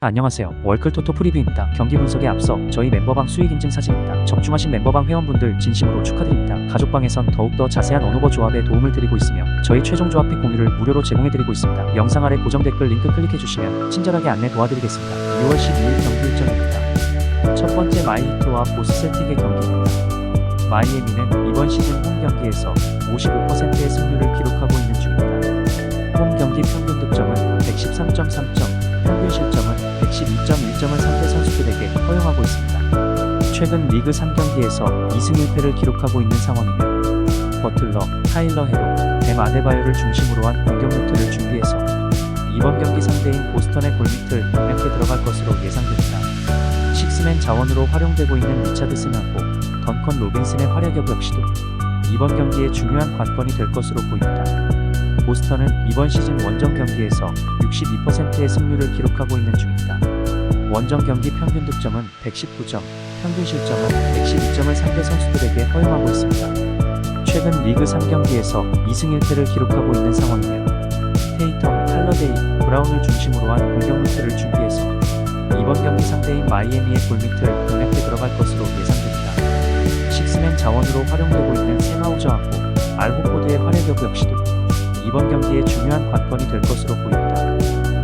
안녕하세요. 월클토토 프리뷰입니다. 경기 분석에 앞서 저희 멤버방 수익 인증 사진입니다. 적중하신 멤버방 회원분들 진심으로 축하드립니다. 가족방에선 더욱더 자세한 언어버 조합에 도움을 드리고 있으며 저희 최종 조합 픽 공유를 무료로 제공해드리고 있습니다. 영상 아래 고정 댓글 링크 클릭해주시면 친절하게 안내 도와드리겠습니다. 6월 12일 경기 일정입니다. 첫 번째 마이히트와 보스셀틱의 경기입니다. 마이애미는 이번 시즌 홈 경기에서 55%의 승률을 기록하고 있는 중입니다. 홈 경기 평균 득점은 113.3점, 평균 실점은 112.1점을 상대 선수들에게 허용하고 있습니다. 최근 리그 3경기에서 2승 1패를 기록하고 있는 상황이며 버틀러, 타일러 헤로, 뱀 아데바요를 중심으로 한 공격 루트를 준비해서 이번 경기 상대인 보스턴의 골밑을 강력히 들어갈 것으로 예상됩니다. 식스맨 자원으로 활용되고 있는 리차드슨하고 던컨 로빈슨의 활약력 역시도 이번 경기에 중요한 관건이 될 것으로 보입니다. 보스턴은 이번 시즌 원정 경기에서 62%의 승률을 기록하고 있는 중입니다. 원정 경기 평균 득점은 119점, 평균 실점은 112점을 상대 선수들에게 허용하고 있습니다. 최근 리그 3경기에서 2승 1패를 기록하고 있는 상황이며 테이텀, 할러데이, 브라운을 중심으로 한 공격 루트를 준비해서 이번 경기 상대인 마이애미의 골밑을 강력히 들어갈 것으로 예상됩니다. 식스맨 자원으로 활용되고 있는 세마우저하고 알 호포드의 활약력 역시도 이번 경기에 중요한 관건이 될 것으로 보입니다.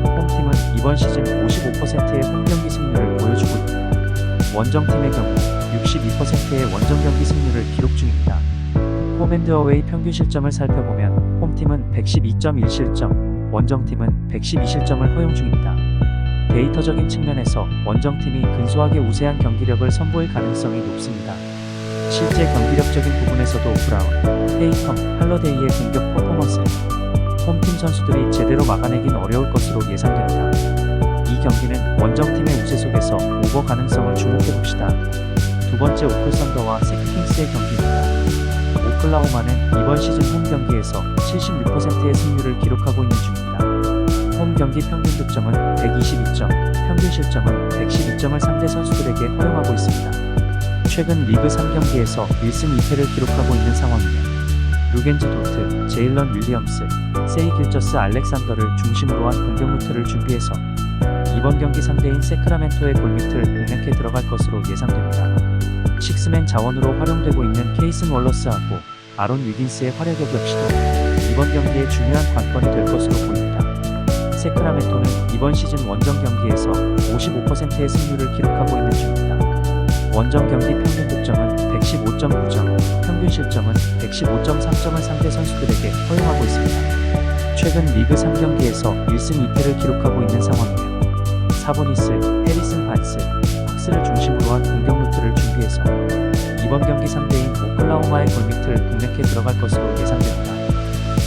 홈팀은 이번 시즌 55%의 홈경기 승률을 보여주고 있고 원정팀의 경우 62%의 원정경기 승률을 기록 중입니다. 홈앤드어웨이 평균 실점을 살펴보면 홈팀은 112.1실점, 원정팀은 112실점을 허용 중입니다. 데이터적인 측면에서 원정팀이 근소하게 우세한 경기력을 선보일 가능성이 높습니다. 실제 경기력적인 부분에서도 브라운, 테이텀, 할러데이의 공격 퍼포먼스를 홈팀 선수들이 제대로 막아내긴 어려울 것으로 예상됩니다. 이 경기는 원정팀의 우세 속에서 오버 가능성을 주목해봅시다. 두 번째 오클 선더와 세크킹스의 경기입니다. 오클라호마는 이번 시즌 홈 경기에서 76%의 승률을 기록하고 있는 중입니다. 홈 경기 평균 득점은 122점, 평균 실점은 112점을 상대 선수들에게 허용하고 있습니다. 최근 리그 3경기에서 1승 2패를 기록하고 있는 상황이며 루겐지 도트, 제일런 윌리엄스, 세이 길저스 알렉산더를 중심으로 한 공격 루트를 준비해서 이번 경기 상대인 세크라멘토의 골밑을 강력히 들어갈 것으로 예상됩니다. 식스맨 자원으로 활용되고 있는 케이슨 월러스하고 아론 위긴스의 활약력 역시도 이번 경기에 중요한 관건이 될 것으로 보입니다. 세크라멘토는 이번 시즌 원정 경기에서 55%의 승률을 기록하고 있는 중입니다. 원정 경기 평균 득점은 115.9점, 평균 실점은 115.3점을 상대 선수들에게 허용하고 있습니다. 최근 리그 3경기에서 1승 2패를 기록하고 있는 상황이며 사보니스, 해리슨 바츠, 팍스를 중심으로 한 공격 루트를 준비해서 이번 경기 상대인 오클라호마의 골밑을 공략해 들어갈 것으로 예상됩니다.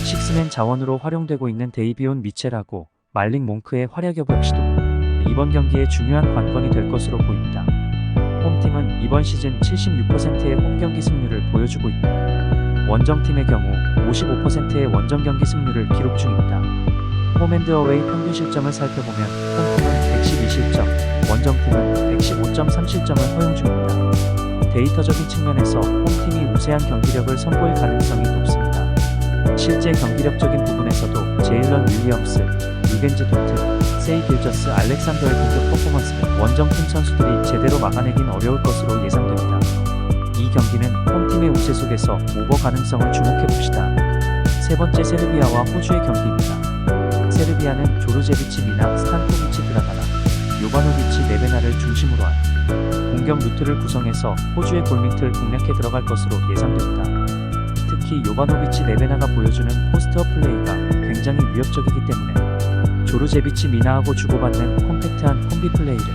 식스맨 자원으로 활용되고 있는 데이비온 미첼하고 말릭 몽크의 활약력 역시도 이번 경기에 중요한 관건이 될 것으로 보입니다. 홈팀은 이번 시즌 76%의 홈경기 승률을 보여주고 있고 원정팀의 경우 55%의 원정경기 승률을 기록 중입니다. 홈앤드어웨이 평균 실점을 살펴보면 홈팀은 112실점, 원정팀은 115.3실점을 허용 중입니다. 데이터적인 측면에서 홈팀이 우세한 경기력을 선보일 가능성이 높습니다. 실제 경기력적인 부분에서도 제일런 윌리엄스, 루겐지 도트, 세이 길저스 알렉산더의 공격 퍼포먼스는 원정팀 선수들이 제대로 막아내긴 어려울 것으로 예상됩니다. 이 경기는 홈팀의 우세 속에서 오버 가능성을 주목해봅시다. 세 번째 세르비아와 호주의 경기입니다. 세르비아는 조르제비치 미나, 스탄코비치 드라가나, 요바노비치 네베나를 중심으로 한 공격 루트를 구성해서 호주의 골밑을 공략해 들어갈 것으로 예상됩니다. 특히 요바노비치 네베나가 보여주는 포스트업 플레이가 굉장히 위협적이기 때문에 조르제비치 미나하고 주고받는 콤팩트한 콤비 플레이를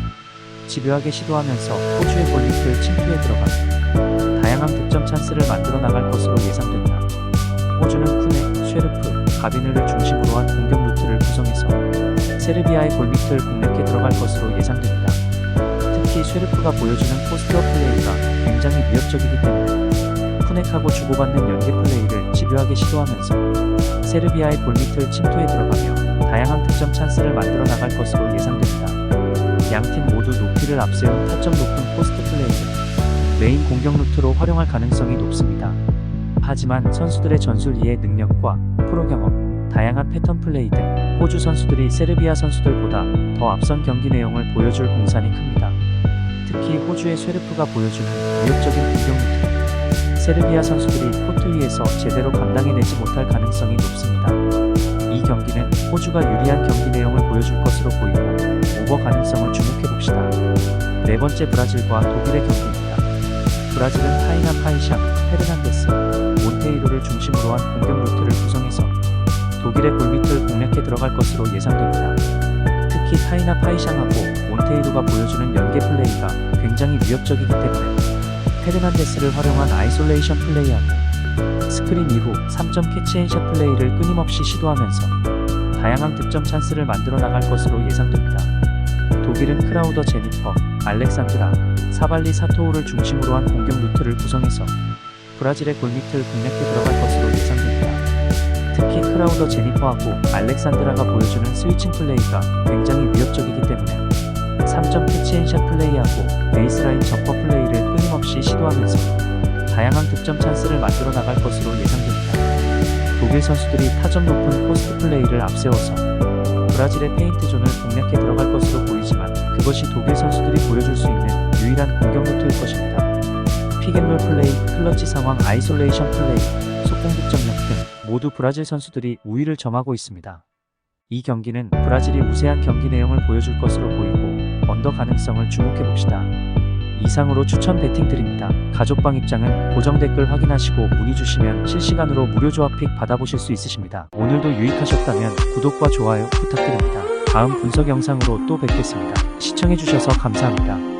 집요하게 시도하면서 호주의 골밑을 침투해 들어가며 다양한 득점 찬스를 만들어 나갈 것으로 예상됩니다. 호주는 쿠네, 쉐르프, 가비늘을 중심으로 한 공격 루트를 구성해서 세르비아의 골밑을 공략해 들어갈 것으로 예상됩니다. 특히 쉐르프가 보여주는 포스트업 플레이가 굉장히 위협적이기 때문에 쿠넥하고 주고받는 연계 플레이를 집요하게 시도하면서 세르비아의 골밑을 침투해 들어가며 다양한 득점 찬스를 만들어 나갈 것으로 예상됩니다. 양팀 모두 높이를 앞세운 타점 높은 포스트 플레이를 메인 공격 루트로 활용할 가능성이 높습니다. 하지만 선수들의 전술 이해 능력과 프로 경험, 다양한 패턴 플레이 등 호주 선수들이 세르비아 선수들보다 더 앞선 경기 내용을 보여줄 공산이 큽니다. 특히 호주의 쇠르프가 보여주는 위협적인 공격 루트, 세르비아 선수들이 코트 위에서 제대로 감당해내지 못할 가능성이 높습니다. 이 경기는 호주가 유리한 경기 내용을 보여줄 것으로 보이고 오버 가능성을 주목해봅시다. 네 번째 브라질과 독일의 경기입니다. 브라질은 타이나 파이샹, 페르난데스, 몬테이로를 중심으로 한 공격 루트를 구성해서 독일의 골밑을 공략해 들어갈 것으로 예상됩니다. 특히 타이나 파이샹하고 몬테이로가 보여주는 연계 플레이가 굉장히 위협적이기 때문에 페르난데스를 활용한 아이솔레이션 플레이하고 스크린 이후 3점 캐치앤샷 플레이를 끊임없이 시도하면서 다양한 득점 찬스를 만들어 나갈 것으로 예상됩니다. 독일은 크라우더 제니퍼, 알렉산드라, 사발리 사토우를 중심으로 한 공격 루트를 구성해서 브라질의 골밑을 공략해 들어갈 것으로 예상됩니다. 특히 크라우더 제니퍼하고 알렉산드라가 보여주는 스위칭 플레이가 굉장히 위협적이기 때문에 3점 캐치앤샷 플레이하고 베이스라인 점퍼 플레이를 끊임없이 시도하면서 다양한 득점 찬스를 만들어 나갈 것으로 예상됩니다. 독일 선수들이 타점 높은 포스트 플레이를 앞세워서 브라질의 페인트존을 공략해 들어갈 것으로 보이지만 그것이 독일 선수들이 보여줄 수 있는 유일한 공격 루트일 것입니다. 픽앤롤 플레이, 클러치 상황, 아이솔레이션 플레이, 속공 득점력 등 모두 브라질 선수들이 우위를 점하고 있습니다. 이 경기는 브라질이 우세한 경기 내용을 보여줄 것으로 보이고 언더 가능성을 주목해봅시다. 이상으로 추천 배팅 드립니다. 가족방 입장은 고정 댓글 확인하시고 문의 주시면 실시간으로 무료 조합픽 받아보실 수 있으십니다. 오늘도 유익하셨다면 구독과 좋아요 부탁드립니다. 다음 분석 영상으로 또 뵙겠습니다. 시청해주셔서 감사합니다.